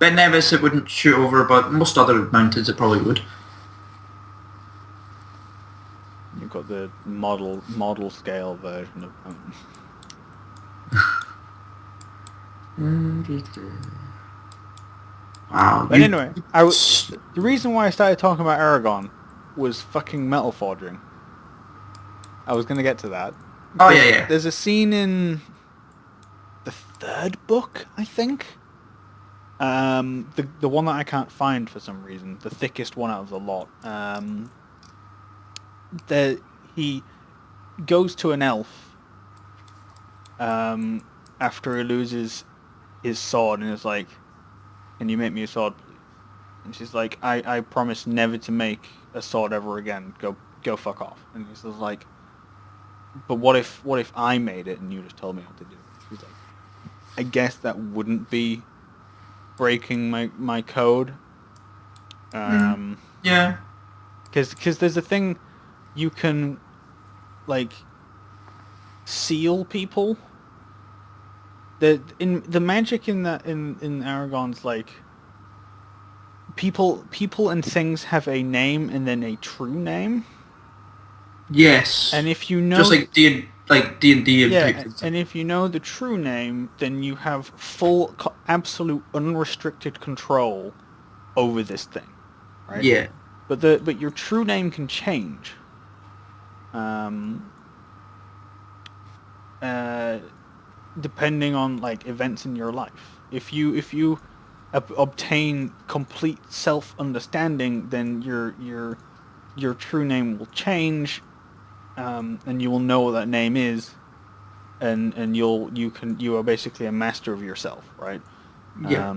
Ben Nevis it wouldn't shoot over, but most other mountains it probably would. You've got the model scale version of Wow. But anyway, the reason why I started talking about Aragon was fucking metal forging. I was gonna get to that. Oh yeah. There's a scene in the third book, I think. The one that I can't find for some reason, the thickest one out of the lot. He goes to an elf after he loses his sword and is like, "Can you make me a sword, please?" And she's like, I promise never to make a sword ever again. Go fuck off." And he's like, "But what if I made it and you just told me how to do it?" She's like, "I guess that wouldn't be breaking my code." Yeah. Because there's a thing you can like seal people. The magic in Aragon's like people and things have a name and then a true name. Yes. And if you know, just like D&D and yeah, and if you know the true name, then you have full, absolute, unrestricted control over this thing, right? Yeah. But your true name can change. Depending on like events in your life. If you obtain complete self-understanding, then your true name will change, and you will know what that name is, and you are basically a master of yourself, right? Yeah.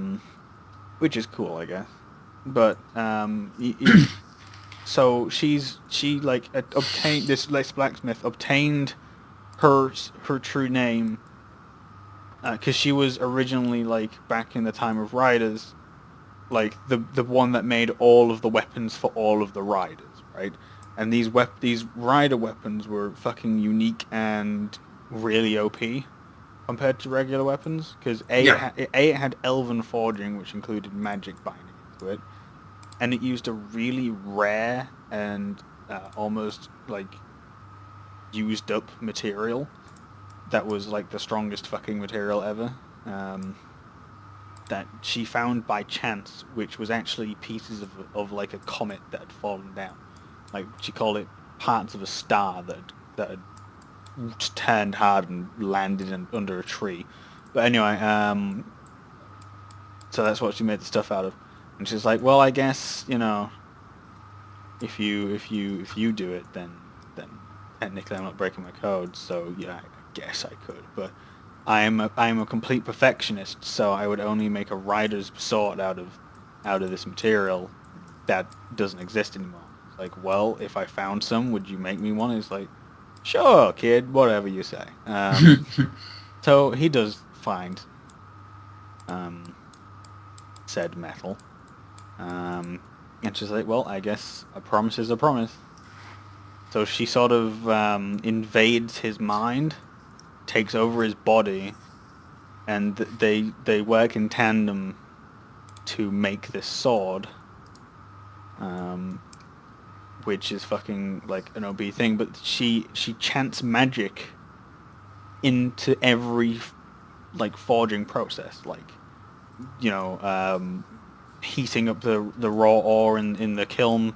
Which is cool, I guess. But so she like obtained this blacksmith obtained her true name because she was originally like back in the time of riders, like the one that made all of the weapons for all of the riders, right? And these rider weapons were fucking unique and really OP compared to regular weapons because it had elven forging, which included magic binding into it, and it used a really rare and almost like used up material that was like the strongest fucking material ever, that she found by chance, which was actually pieces of like a comet that had fallen down. Like she called it parts of a star that had turned hard and landed under a tree. But anyway, so that's what she made the stuff out of. And she's like, well, I guess, you know, if you do it, then technically I'm not breaking my code. So yeah, I guess I could, but I am a complete perfectionist, so I would only make a rider's sword out of this material that doesn't exist anymore. It's like, well, if I found some, would you make me one? It's like, sure, kid, whatever you say. So he does find said metal, and she's like, well, I guess a promise is a promise. So she sort of invades his mind, takes over his body, and they work in tandem to make this sword, which is fucking like an OB thing. But she chants magic into every like forging process, like, you know, heating up the raw ore in the kiln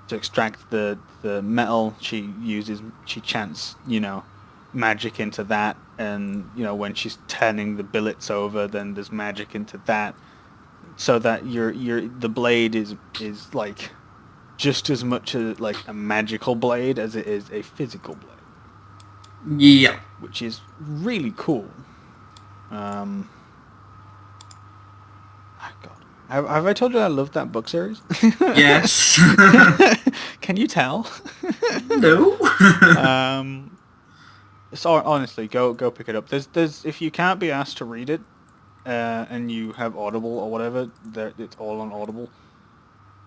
to extract the metal. She chants, you know, magic into that, and you know, when she's turning the billets over, then there's magic into that, so that the blade is like just as much like a magical blade as it is a physical blade. Yeah. Which is really cool. God, have I told you I love that book series? Yes. Can you tell? No. So honestly, go pick it up. There's if you can't be asked to read it, and you have Audible or whatever, it's all on Audible.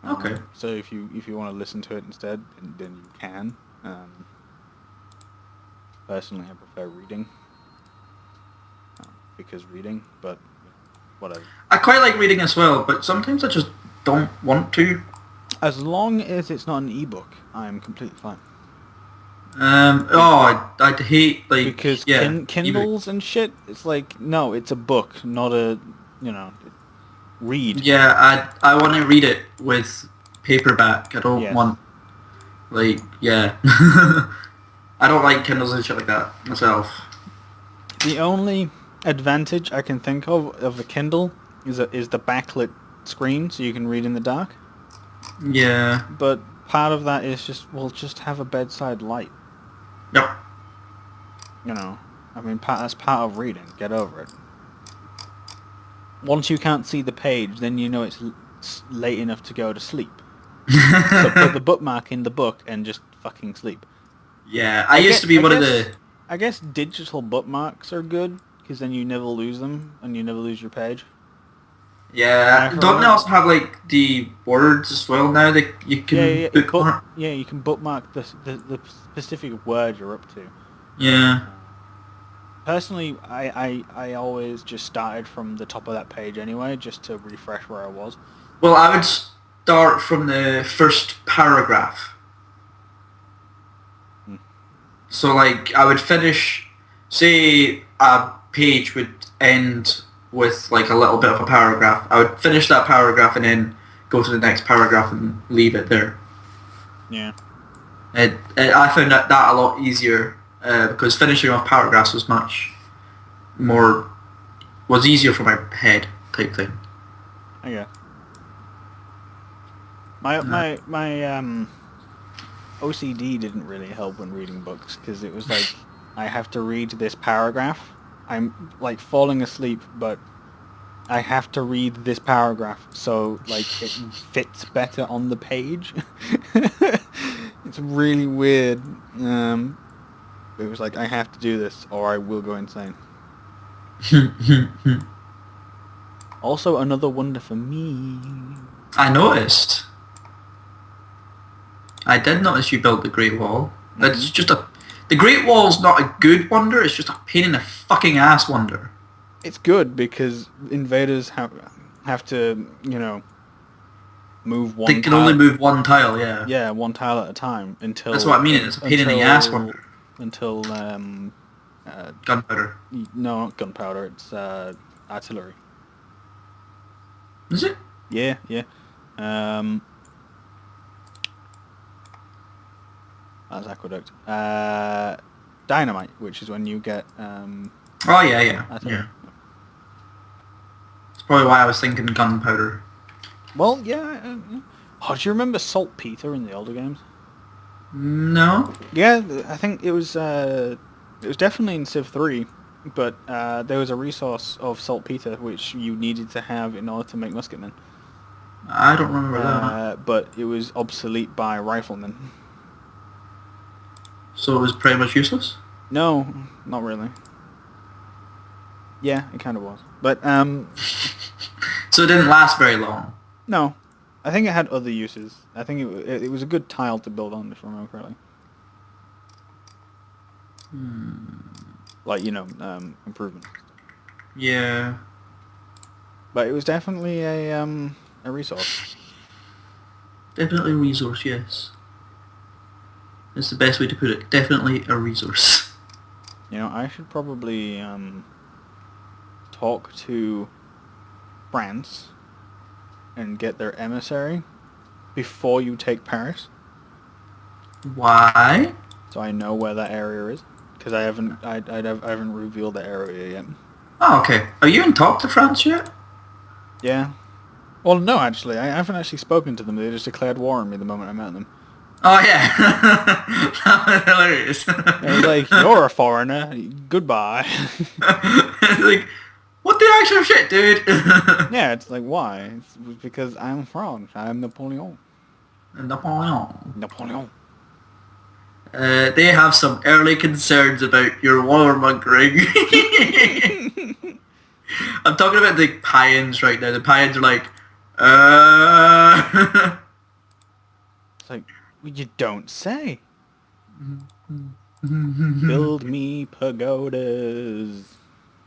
Okay. So if you want to listen to it instead, then you can. Personally, I prefer reading because reading, but whatever. I quite like reading as well, but sometimes I just don't want to. As long as it's not an ebook, I'm completely fine. I'd hate, like, Because yeah, Kindles and shit, it's like, no, it's a book, not a, you know, read. yeah, I want to read it with paperback. I don't Yes. want, like, yeah. I don't like Kindles and shit like that myself. The only advantage I can think of a Kindle is the backlit screen, so you can read in the dark. Yeah. But part of that is just have a bedside light. Yep. You know, I mean, that's part of reading. Get over it. Once you can't see the page, then you know it's late enough to go to sleep. So put the bookmark in the book and just fucking sleep. Yeah, I used to be one of the... I guess digital bookmarks are good, because then you never lose them, and you never lose your page. Yeah, don't they also have, like, the words as well now that you can bookmark? Yeah, you can bookmark the specific word you're up to. Yeah. Personally, I always just started from the top of that page anyway, just to refresh where I was. Well, I would start from the first paragraph. So, like, I would finish, say, a page would end with, like, a little bit of a paragraph. I would finish that paragraph and then go to the next paragraph and leave it there. Yeah. I found that a lot easier because finishing off paragraphs was was easier for my head type thing. I guess. My OCD didn't really help when reading books, because it was like, I have to read this paragraph. I'm like falling asleep, but I have to read this paragraph so like it fits better on the page. It's really weird. It was like, I have to do this or I will go insane. Also, another wonder for me. I noticed. I did notice you built the Great Wall. It's just the Great Wall's not a good wonder, it's just a pain in the fucking ass wonder. It's good because invaders have to, you know, move one. They can only move one tile, yeah. Yeah, one tile at a time until. That's what I mean. It's a pain in the ass wonder. Until gunpowder. No, not gunpowder. It's artillery. Is it? Yeah. That's aqueduct. Dynamite, which is when you get. Oh yeah. That's probably why I was thinking gunpowder. Well, yeah. Oh, do you remember saltpeter in the older games? No. Yeah, I think it was definitely in Civ 3, but there was a resource of saltpeter which you needed to have in order to make musketmen. I don't remember that. But it was obsolete by riflemen. So it was pretty much useless? No, not really. Yeah, it kind of was. But, So it didn't last very long? No. I think it had other uses. I think it was a good tile to build on, if I remember correctly. Like, you know, improvement. Yeah. But it was definitely a resource. Definitely a resource, yes. That's the best way to put it. Definitely a resource. You know, I should probably talk to France and get their emissary before you take Paris. Why? So I know where that area is, because I haven't revealed the area yet. Oh, okay. Are you in talk to France yet? Yeah. Well, no, actually, I haven't actually spoken to them. They just declared war on me the moment I met them. Oh yeah, that was hilarious. It was like, you're a foreigner. Goodbye. It's like, what the actual shit, dude? Yeah, it's like, why? It's because I'm French. I'm Napoleon. Napoleon. They have some early concerns about your warmongering. I'm talking about the Payans right now. The Payans are like, It's like, you don't say. Build me pagodas.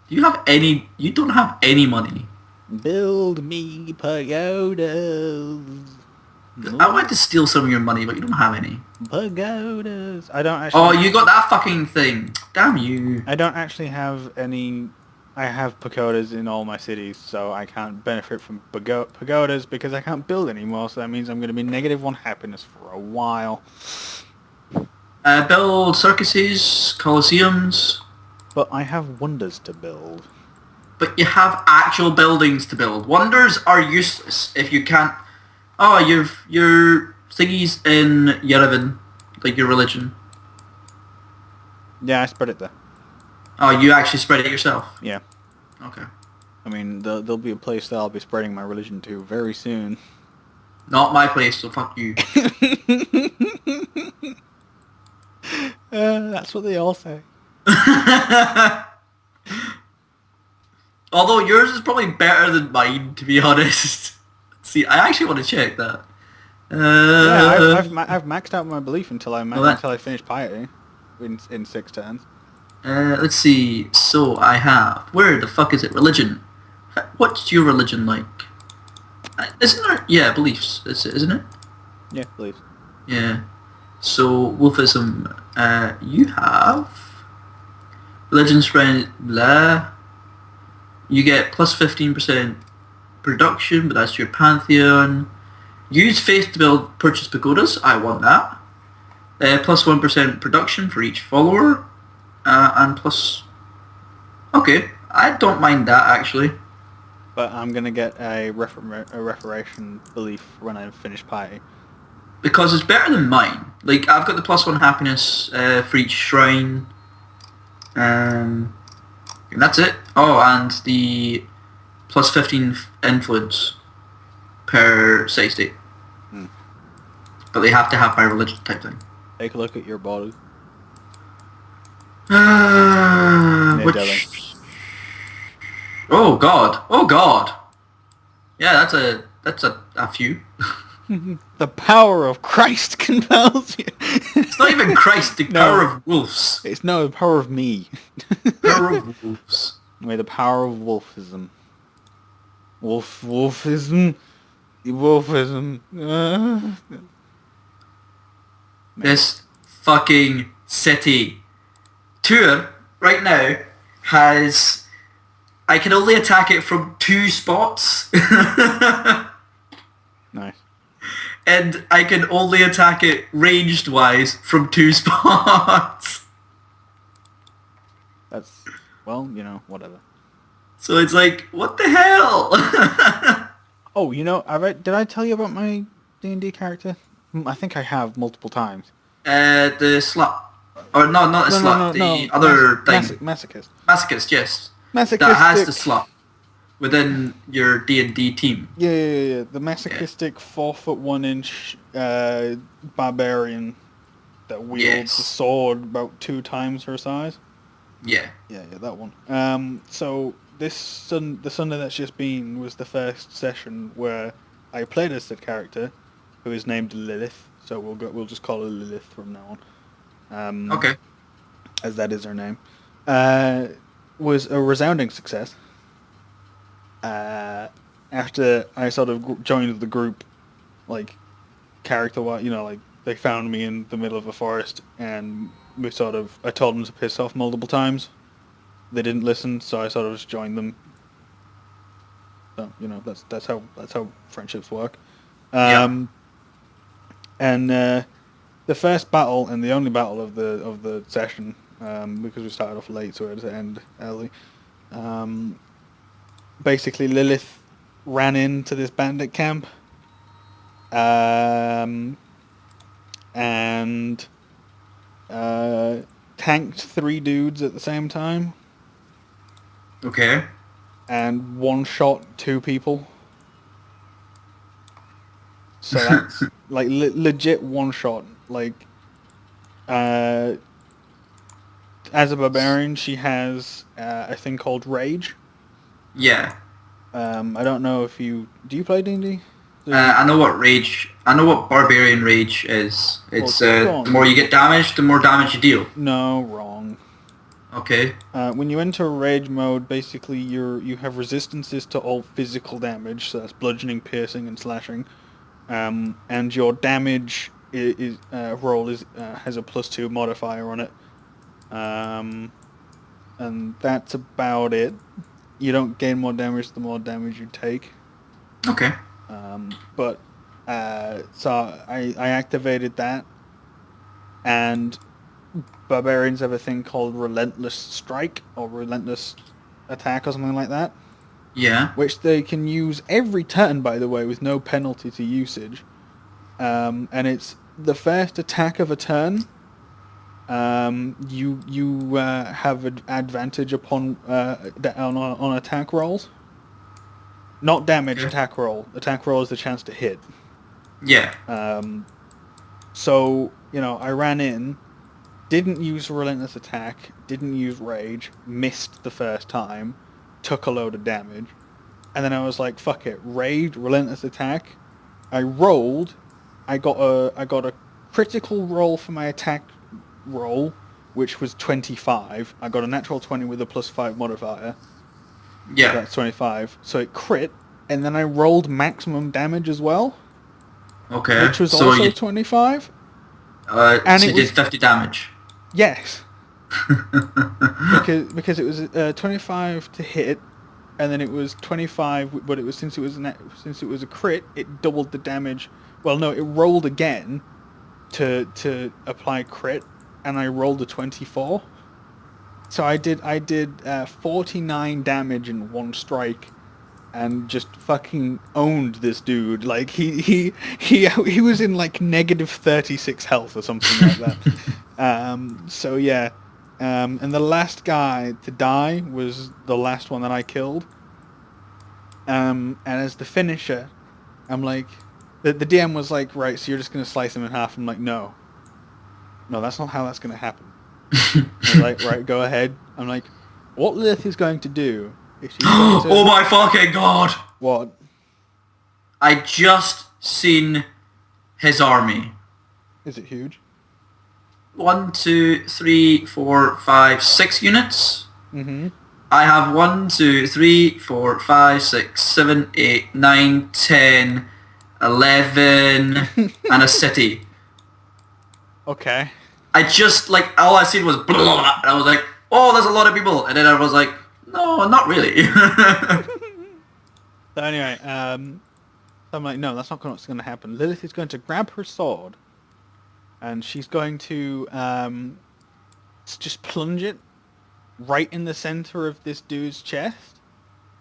You don't have any money. Build me pagodas. I wanted to steal some of your money, but you don't have any. Pagodas. I don't actually. Oh, you got that fucking thing. Damn you. I don't actually have any. I have pagodas in all my cities, so I can't benefit from pagodas because I can't build anymore. So that means I'm going to be -1 happiness for a while. Build circuses, coliseums. But I have wonders to build. But you have actual buildings to build. Wonders are useless if you can't... Oh, you've your thingies in Yerevan, like your religion. Yeah, I spread it there. Oh, you actually spread it yourself? Yeah. Okay. I mean, there'll be a place that I'll be spreading my religion to very soon. Not my place, so fuck you. That's what they all say. Although yours is probably better than mine, to be honest. See, I actually want to check that. Yeah, I've maxed out my belief until I finish piety in 6 turns. Let's see. So I have... Where the fuck is it? Religion. What's your religion like? Isn't there... Yeah, beliefs. Isn't it? Yeah, beliefs. Yeah. So, Wolfism. You have... Religion spread... Blah. You get plus 15% production, but that's your pantheon. Use faith to build purchase pagodas. I want that. Plus 1% production for each follower. And plus... Okay, I don't mind that, actually. But I'm going to get a reparation belief when I finish piety. Because it's better than mine. Like, I've got the plus 1 happiness for each shrine. And that's it. Oh, and the plus 15 influence per city state. But they have to have my religion type thing. Take a look at your body. Which... Oh god. Oh god. Yeah, that's a few. The power of Christ compels you. It's not even Christ, the power of wolves. It's no, the power of me. Power of wolves. Wait, the power of wolfism. Wolfism. This fucking city tour right now has... I can only attack it from 2 spots. Nice. And I can only attack it ranged-wise from 2 spots. That's, well, you know, whatever. So it's like, what the hell? Oh, you know, did I tell you about my D&D character? I think I have multiple times. The slut. Or no, not the slut, the other thing. Masochist. Masochist, yes. Masochistic. That has the slut within your D&D team. Yeah. The masochistic 4'1" barbarian that wields a sword about 2 times her size. Yeah. Yeah, that one. So the Sunday that's just been was the first session where I played as that character, who is named Lilith. So we'll just call her Lilith from now on. Okay. As that is her name. Was a resounding success. After I sort of joined the group, like character-wise, you know, like they found me in the middle of a forest, and I told them to piss off multiple times. They didn't listen, so I sort of just joined them. So you know, that's how friendships work. And the first battle and the only battle of the session, because we started off late, so we had to end early. Basically, Lilith ran into this bandit camp, and tanked 3 dudes at the same time. Okay. And one-shot 2 people. So that's like legit one-shot. Like, as a barbarian, she has a thing called Rage. Yeah. I don't know if do you play D&D? I know what rage. I know what barbarian rage is. It's the more you get damaged, the more damage you deal. No, wrong. Okay. When you enter rage mode, basically you have resistances to all physical damage, so that's bludgeoning, piercing, and slashing. And your damage roll has a +2 modifier on it. And that's about it. You don't gain more damage the more damage you take. Okay. But so I activated that, and barbarians have a thing called Relentless Strike or Relentless Attack or something like that, Yeah. which they can use every turn, by the way, with no penalty to usage. And it's the first attack of a turn. You have an advantage upon on attack rolls. Not damage, Okay. attack roll. Attack roll is the chance to hit. Yeah. So, I ran in, didn't use Relentless Attack, didn't use Rage, missed the first time, took a load of damage, and then I was like, fuck it, Rage, Relentless Attack. I rolled, I got a critical roll for my attack roll, which was 25. I got a natural 20 with a +5 modifier. Yeah. That's 25. So it crit, and then I rolled maximum damage as well, Okay. which was So also you 25. And so it you did was 50 damage. yes, because it was 25 to hit, and then it was 25. But it was since it was a crit, it doubled the damage. Well, no, it rolled again to apply crit, and I rolled a 24. So I did 49 damage in one strike, and just fucking owned this dude. Like he was in like negative 36 health or something like that. So yeah, and the last guy to die was the last one that I killed. And as the finisher, I'm like, the DM was like, right, so you're just gonna slice him in half. I'm like, no, that's not how that's gonna happen. I'm like, right, go ahead. I'm like, what Lilith is going to do is she's going to... Oh my fucking god! What? I just seen his army. Is it huge? 1, 2, 3, 4, 5, 6 units. Mm-hmm. I have 1, 2, 3, 4, 5, 6, 7, 8, 9, 10, 11, and a city. Okay. I just, like, all I seen was blah, blah, blah, and I was like, oh, there's a lot of people. And then I was like, no, not really. So anyway, I'm like, no, that's not what's going to happen. Lilith is going to grab her sword, and she's going to just plunge it right in the center of this dude's chest,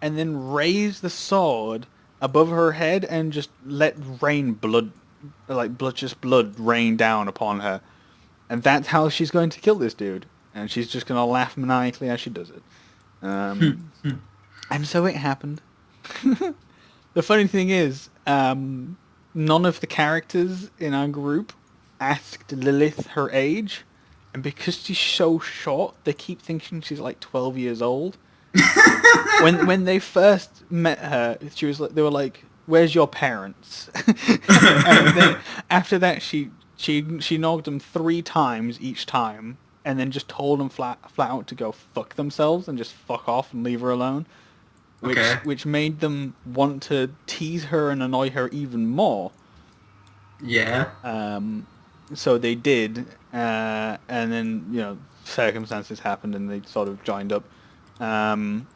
and then raise the sword above her head and just let blood rain down upon her. And that's how she's going to kill this dude. And she's just going to laugh maniacally as she does it. And so it happened. The funny thing is, none of the characters in our group asked Lilith her age. And because she's so short, they keep thinking she's like 12 years old. When they first met her, they were like, "Where's your parents?" And then after that, she nogged them 3 times each time, and then just told them flat out to go fuck themselves and just fuck off and leave her alone. Which made them want to tease her and annoy her even more. Yeah. So they did, and then circumstances happened and they sort of joined up. And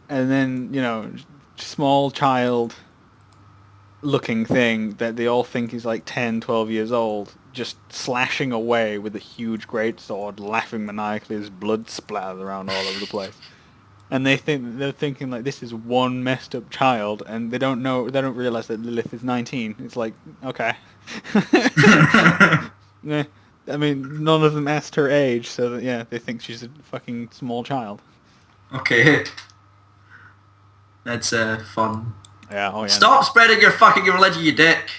then small child looking thing that they all think is like 10, 12 years old, just slashing away with a huge greatsword, laughing maniacally as blood splatters around all over the place. And they're thinking like this is one messed up child, and they don't realize that Lilith is 19. It's like, okay. Yeah, I mean, none of them asked her age, so that, yeah, they think she's a fucking small child. Okay. That's fun. Yeah, oh yeah. Stop spreading your fucking religion, you dick.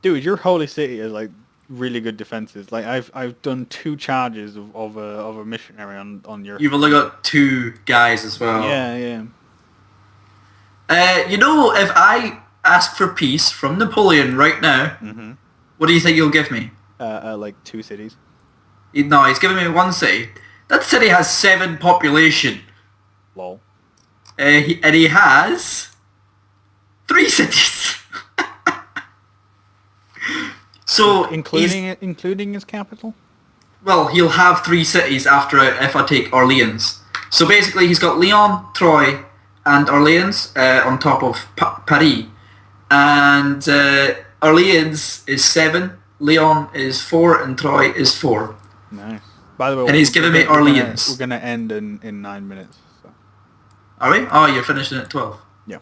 Dude, your holy city is like really good defenses. Like I've done 2 charges of a missionary on your. You've only got 2 guys as well. Yeah. If I ask for peace from Napoleon right now, Mm-hmm. what do you think you'll give me? Like 2 cities. No, he's giving me one city. That city has 7 population. Lol. And he has 3 cities. So including his capital. Well, he'll have 3 cities after if I take Orleans. So basically, he's got Lyon, Troyes, and Orleans on top of Paris. And Orleans is 7, Lyon is 4, and Troyes is 4. Nice. By the way, and he's giving me Orleans. We're gonna end in 9 minutes. So. Are we? Oh, you're finishing at 12. Yeah.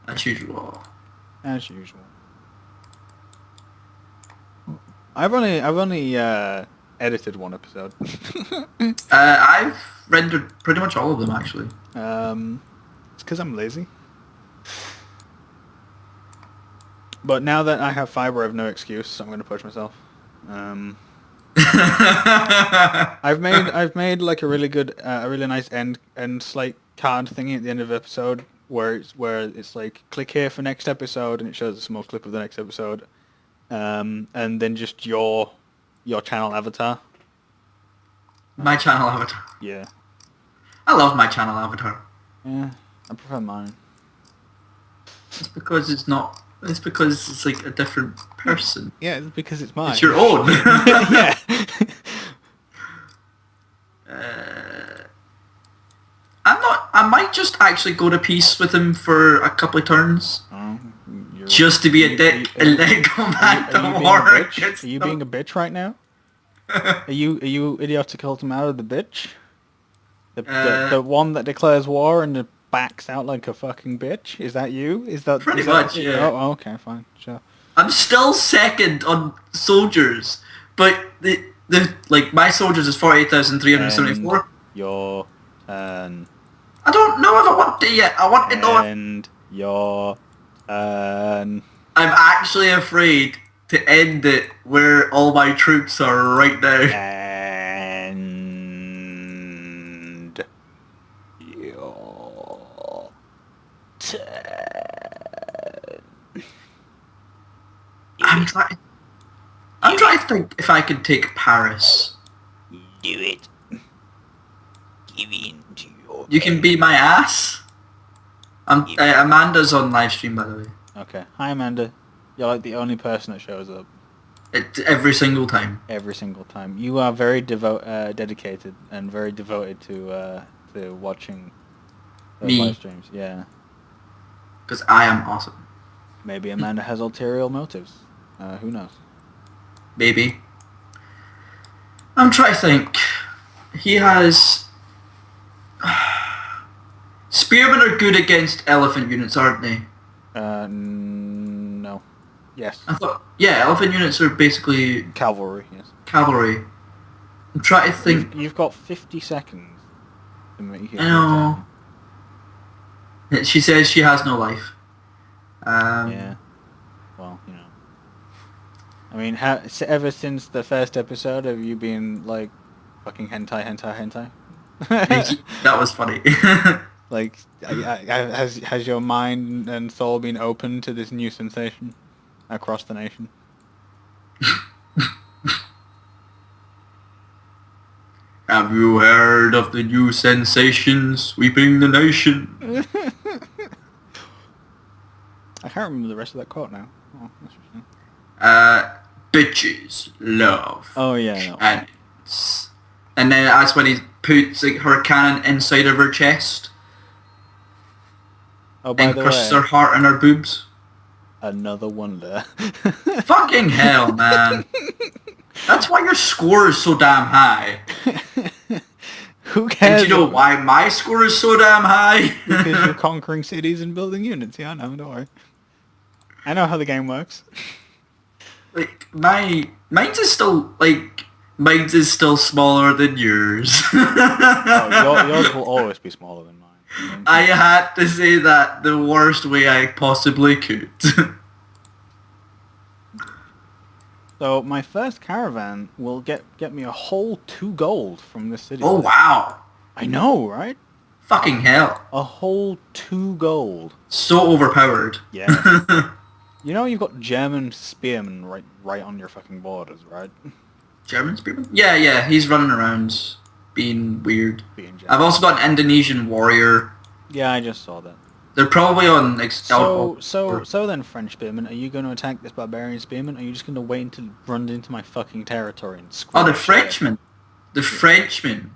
As usual. As usual. I've only edited 1 episode. I've rendered pretty much all of them actually. It's because I'm lazy. But now that I have fiber, I have no excuse, so I'm going to push myself. I've made like a really good, a really nice end like card thingy at the end of the episode where it's like click here for next episode, and it shows a small clip of the next episode, and then just your channel avatar. My channel avatar. Yeah. I love my channel avatar. Yeah, I prefer mine. It's because it's not. It's because it's like a different person. Yeah, it's because it's mine. It's your own. Yeah. I might just actually go to peace with him for a couple of turns. Just to be a dick and then go back to war. Are you being a bitch right now? Are you IdioticUlt1mara the bitch? The one that declares war and backs out like a fucking bitch? Is that you? Is that pretty much? Yeah. Oh, okay, fine, sure. I'm still second on soldiers, but the like my soldiers is 48,374. Your turn. I don't know if I want it yet. I want to know. And your turn. I'm actually afraid to end it where all my troops are right now. And your turn. I'm trying to think if I could take Paris. Do it. Give in to your... You can be my ass. Amanda's on live stream, by the way. Okay. Hi, Amanda. You're like the only person that shows up. Every single time. Every single time. You are very dedicated and very devoted to watching those live streams. Yeah. Because I am awesome. Maybe Amanda has ulterior motives. Who knows? Maybe. I'm trying to think. He has... Spearmen are good against elephant units, aren't they? No. Yes. I thought... Yeah, elephant units are basically... Cavalry, yes. Cavalry. I'm trying to think... You've got 50 seconds. To make I know. She says she has no life. Yeah. Well, you know. I mean, ever since the first episode, have you been, like, fucking hentai? That was funny. Like, has your mind and soul been open to this new sensation across the nation? Have you heard of the new sensation sweeping the nation? I can't remember the rest of that quote now. Oh, that's interesting. Bitches love. Oh yeah. No. And then that's when he puts like, her cannon inside of her chest. Oh, by and the crushes way, her heart and her boobs. Another wonder. Fucking hell, man. That's why your score is so damn high. Who cares? And do you know why my score is so damn high? Because you're conquering cities and building units. Yeah, I know, don't worry. I know how the game works. Like, mine's is still smaller than yours. Oh, yours will always be smaller than mine. I had to say that the worst way I possibly could. So my first caravan will get me a whole 2 gold from this city. Oh wow! I know, right? Fucking hell! A whole 2 gold. So overpowered. Yeah. You know you've got German spearmen right on your fucking borders, right? German spearman? Yeah, he's running around being weird. Being German. I've also got an Indonesian warrior. Yeah, I just saw that. They're probably on... So then, French spearman, are you going to attack this barbarian spearman, or are you just going to wait until it runs into my fucking territory and screw Oh, the shit? Frenchmen. The Frenchmen.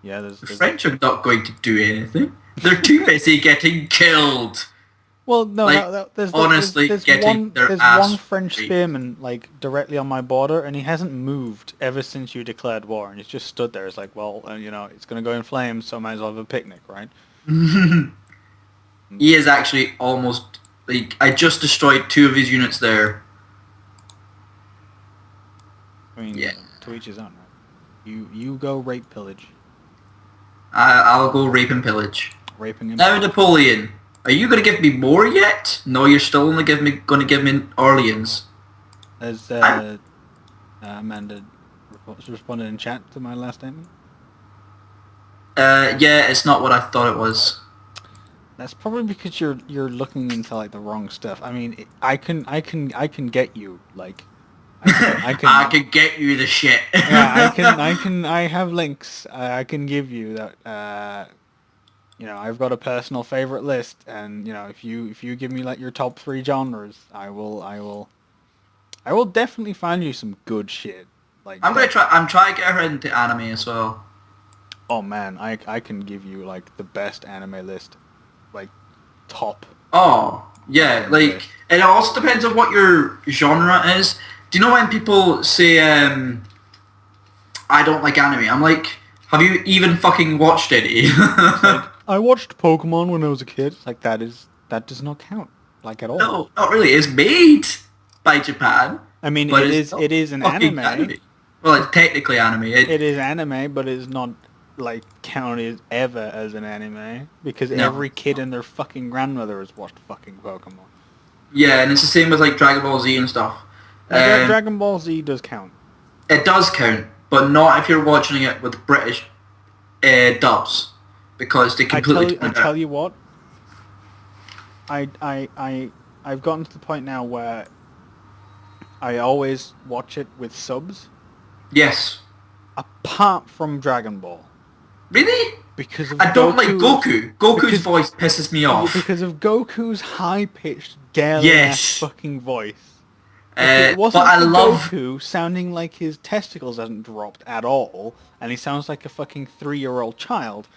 Yeah, The French are not going to do anything. They're too busy getting killed. Well, no, Like, no, there's honestly, there's getting their there's ass one French raped. spearman like directly on my border, and he hasn't moved ever since you declared war, and he's just stood there. It's like, well, it's gonna go in flames, so I might as well have a picnic, right? He is actually almost... Like, I just destroyed 2 of his units there. I mean, Yeah. to each his own, right? You go rape, pillage, I'll go rape and pillage. raping him. Now, Napoleon, are you going to give me more yet? No, you're still only going to give me Orleans. Has Amanda responded in chat to my last statement? Yeah, it's not what I thought it was. That's probably because you're looking into like the wrong stuff. I mean, I can get you like. I can get you the shit. Yeah, I have links. I can give you that. I've got a personal favorite list, and if you give me like your top 3 genres, I will definitely find you some good shit. Like I'm trying to get her into anime as well. Oh man, I can give you like the best anime list, like top. Oh, yeah, like, it also depends on what your genre is. Do you know when people say, I don't like anime? I'm like, have you even fucking watched any? I watched Pokemon when I was a kid. It's like, that does not count, like, at all. No, not really. It's made by Japan. I mean, but it is an fucking anime. Well, it's technically anime. It is anime, but it's not, like, counted ever as an anime. Because No. every kid and their fucking grandmother has watched fucking Pokemon. Yeah, and it's the same with, like, Dragon Ball Z and stuff. Dragon Ball Z does count. It does count, but not if you're watching it with British dubs, because they completely... I tell you what. I've gotten to the point now where I always watch it with subs, Yes. apart from Dragon Ball. Really? Because of I don't like Goku's- Goku. Goku's because- voice pisses me off. Because of Goku's high-pitched, girl-ass Yes. fucking voice. If it But wasn't I for love... Goku sounding like his testicles hasn't dropped at all, and he sounds like a fucking 3-year-old child,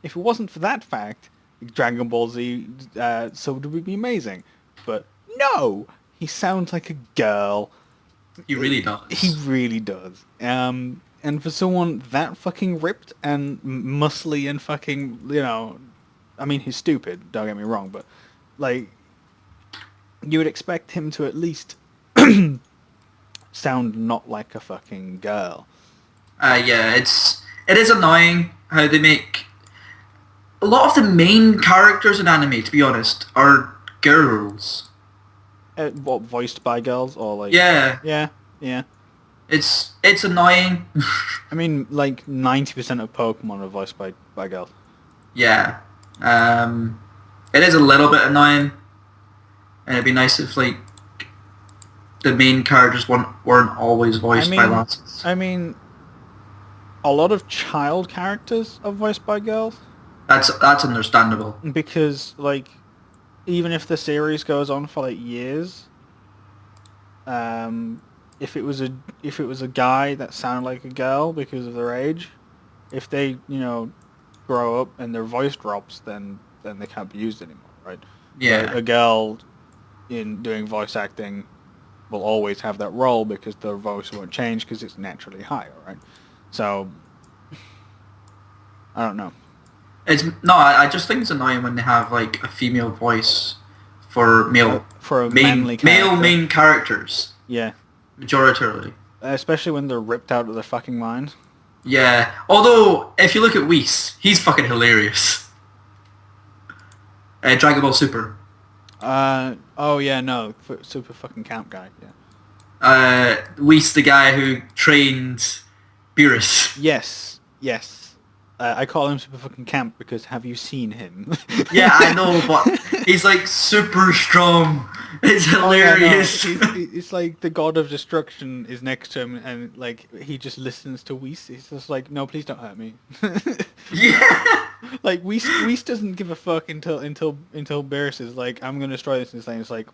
if it wasn't for that fact, Dragon Ball Z sub would be amazing. But no! He sounds like a girl. He really does. He really does. And for someone that fucking ripped and muscly and fucking, I mean, he's stupid, don't get me wrong, but, like, you would expect him to at least sound not like a fucking girl. Yeah, it is annoying how they make... A lot of the main characters in anime, to be honest, are girls. What, voiced by girls, or like... Yeah. Yeah. It's annoying. I mean, like, 90% of Pokemon are voiced by girls. Yeah. It is a little bit annoying. And it'd be nice if, like, the main characters weren't always voiced by lasses. I mean, a lot of child characters are voiced by girls. That's understandable. Because, like, even if the series goes on for, like, years, if it was a guy that sounded like a girl because of their age, if they, grow up and their voice drops, then they can't be used anymore, right? Yeah. But a girl in doing voice acting will always have that role because their voice won't change because it's naturally higher, right? So, I don't know. I just think it's annoying when they have, like, a female voice for manly character. male main characters. Yeah. Majoritarily. Especially when they're ripped out of their fucking minds. Yeah. Although, if you look at Whis, he's fucking hilarious. Dragon Ball Super. Oh yeah, no. Super fucking camp guy, yeah. Whis, the guy who trained Beerus. Yes. I call him Super fucking camp because have you seen him? Yeah, I know, but he's like super strong It's Oh yeah, no. hilarious. It's like the god of destruction is next to him, and like he just listens to Whis. He's just like, no, please don't hurt me. Yeah. Like Whis doesn't give a fuck until Barris is like, I'm gonna destroy this, and it's like,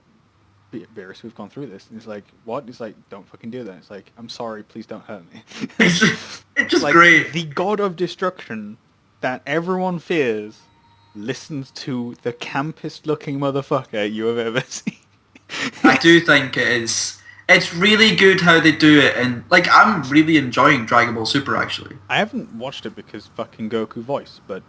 Barris, we've gone through this, and he's like, what? He's like, don't fucking do that. It's like, I'm sorry, please don't hurt me. It's just Like great. the god of destruction that everyone fears listens to the campest looking motherfucker you have ever seen. I do think it is. It's really good how they do it, and like I'm really enjoying Dragon Ball Super actually. I haven't watched it because fucking Goku voice, but